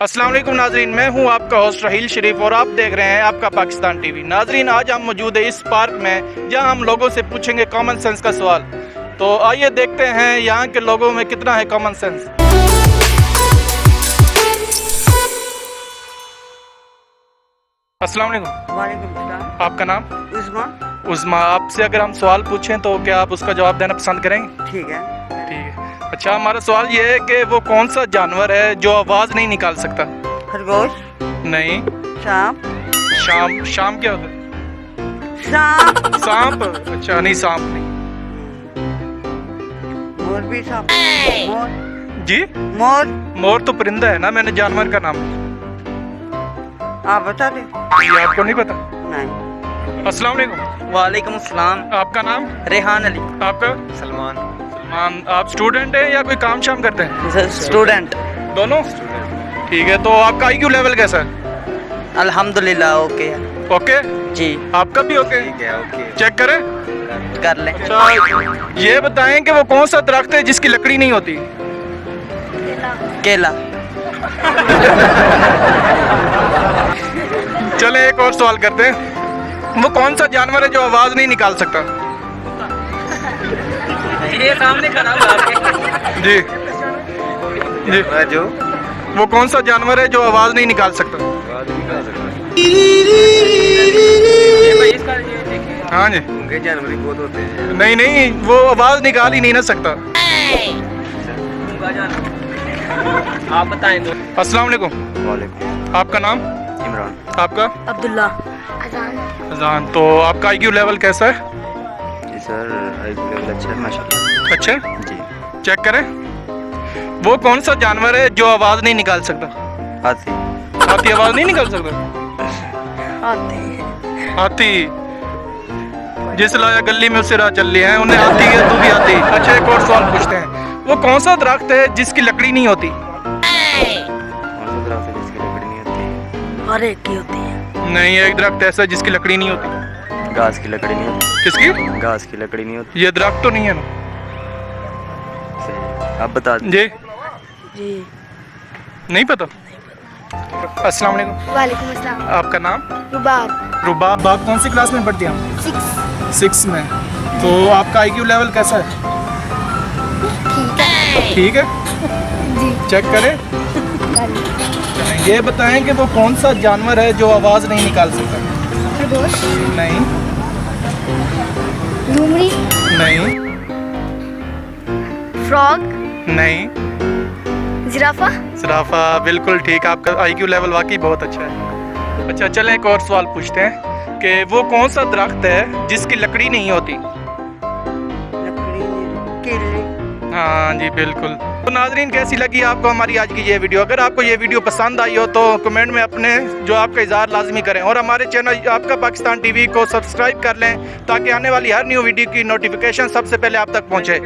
अस्सलाम वालेकुम नाजरीन, मैं हूं आपका होस्ट राहील शरीफ और आप देख रहे हैं आपका पाकिस्तान टीवी। नाजरीन, आज हम मौजूद है इस पार्क में जहां हम लोगों से पूछेंगे कॉमन सेंस का सवाल। तो आइए देखते हैं यहां के लोगों में कितना है कॉमन सेंस। अस्सलाम वालेकुम। वालेकुम सलाम। आपका नाम? उस्मा। उस्मा, आपसे अगर हम सवाल पूछें तो क्या आप उसका जवाब देना पसंद करेंगे? ठीक है। ठीक है। अच्छा, हमारा सवाल ये है कि वो कौन सा जानवर है जो आवाज़ नहीं निकाल सकता? खरगोश। नहीं। सांप। शाम? शाम क्या होता है? सांप। सांप? अच्छा, नहीं सांप नहीं। मोर भी सांप। मोर। जी? मोर। मोर तो परिंदा है ना, मैंने जानवर का नाम लिया। आप बता दे। ये आपको नहीं पता? नहीं। अस्सलाम वालेकुम। वालेकुम सलाम। आपका नाम? रेहान अली। आपका? सलमान। सलमान। आप स्टूडेंट हैं या कोई काम शाम करते हैं? स्टूडेंट। दोनों? ठीक है। तो आपका IQ लेवल कैसा है? अल्हम्दुलिल्लाह ओके है। ओके? जी आपका भी ओके? ओके चेक करें। कर लें। अच्छा, ये बताएं कि वो कौन सा दरख्त है जिसकी लकड़ी नहीं होती? केला। चले एक और सवाल करते हैं। वो कौन सा जानवर है जो आवाज नहीं निकाल सकता? ये सामने खड़ा हुआ आपके। जी जी। जो वो कौन सा जानवर है जो आवाज नहीं निकाल सकता? हाँ जी। उनके जानवर ही बहुत होते हैं। नहीं नहीं, वो आवाज निकाल ही नहीं ना सकता। आप बताएं दो। अस्सलाम वालेकुम। वालेकुम। आपका नाम? इमरान। आपका? अब्दुल्ला। अजान। तो आपका IQ लेवल कैसा है? जी सर, लेवल अच्छा है माशाल्लाह। अच्छा? जी। चेक करें। वो कौन सा जानवर है जो आवाज नहीं निकाल सकता? हाथी। हाथी आवाज नहीं निकाल सकता? हाथी। जिस लाया गली में उससे राह चल लिया है, उन्हें हाथी है, तू भी हाथी। अच्छा, एक और सवाल पूछते हैं। वो कौन सा दरख्त है जिसकी लकड़ी नहीं होती? कौन सा दरख्त है जिसकी लकड़ी नहीं होती? हर एक की होती है। नहीं, एक दरख्त ऐसा है जिसकी लकड़ी नहीं होती। घास की लकड़ी नहीं होती। किसकी? घास की लकड़ी नहीं होती। ये दरख्त तो नहीं है ना? आप बता दीजिए। जी? जी। नहीं पता? अस्सलाम वालेकुम। वालेकुम अस्सलाम। आपका नाम? रुबाब। रुबाब। आप कौन सी क्लास में पढ़ती हैं? 6 में। तो आपका IQ लेवल कैसा है? ठीक है। ठीक है? जी। चेक करें। ये बताएं कि वो कौन सा जानवर है जो आवाज़ नहीं निकाल सकता? खरगोश। नहीं। लूमड़ी। नहीं। फ्रॉग। नहीं। जिराफा। सराफा। बिल्कुल ठीक। आपका IQ लेवल वाकई बहुत अच्छा है। अच्छा, चलें एक और सवाल पूछते हैं कि वो कौन सा दरख्त है जिसकी लकड़ी नहीं होती? लकड़ी केले। हाँ जी, बिल्कुल। तो नाजरीन, कैसी लगी आपको हमारी आज की ये वीडियो? अगर आपको ये वीडियो पसंद आई हो तो कमेंट में अपने जो आपका इज़हार लाजमी करें और हमारे चैनल आपका पाकिस्तान टीवी को सब्सक्राइब कर लें ताकि आने वाली हर न्यू वीडियो की नोटिफिकेशन सबसे पहले आप तक पहुँचे।